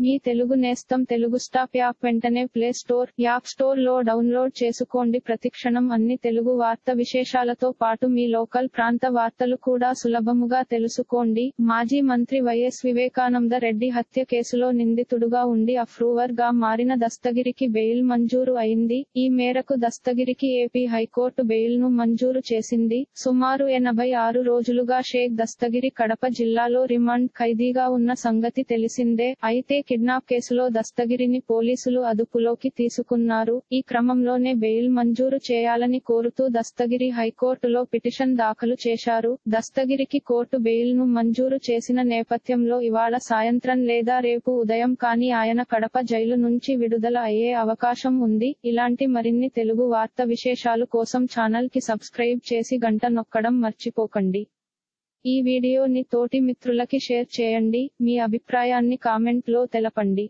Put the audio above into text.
మీ తెలుగు నేస్తం Telugu stop app వెంటనే play store, app store లో డౌన్లోడ్ చేసుకోండి. ప్రతిక్షణం అన్ని తెలుగు వార్త విశేషాలతో పాటు మీ లోకల్ ప్రాంత వార్తలు కూడా సులభముగా తెలుసుకోండి. మాజీ మంత్రి వైఎస్ వివేకానంద రెడ్డి హత్య కేసులో నిందితుడుగా ఉండి అప్రూవర్ గా మారిన దస్తగిరికి బెయిల్ మంజూరు అయింది. ఈ మేరకు దస్తగిరికి ఏపీ హైకోర్టు బెయిల్ ను మంజూరు చేసింది. సుమారు 86 రోజులుగా షేక్ దస్తగిరి కడప జిల్లాలో రిమాండ్ ఖైదీగా ఉన్న సంగతి తెలిసిందే. అయితే కిడ్నాప్ కేసులో దస్తగిరిని పోలీసులు అదుపులోకి తీసుకున్నారు. ఈ క్రమంలోనే బెయిల్ మంజూరు చేయాలని కోరుతూ దస్తగిరి హైకోర్టులో పిటిషన్ దాఖలు చేశారు. దస్తగిరికి కోర్టు బెయిల్ ను మంజూరు చేసిన నేపథ్యంలో ఇవాళ సాయంత్రం లేదా రేపు ఉదయం కానీ ఆయన కడప జైలు నుంచి విడుదల అయ్యే అవకాశం ఉంది. ఇలాంటి మరిన్ని తెలుగు వార్త విశేషాలు కోసం ఛానల్ కి సబ్స్క్రైబ్ చేసి గంట నొక్కడం మర్చిపోకండి. ఈ వీడియోని తోటి మిత్రులకి షేర్ చేయండి. మీ అభిప్రాయాన్ని కామెంట్ లో తెలపండి.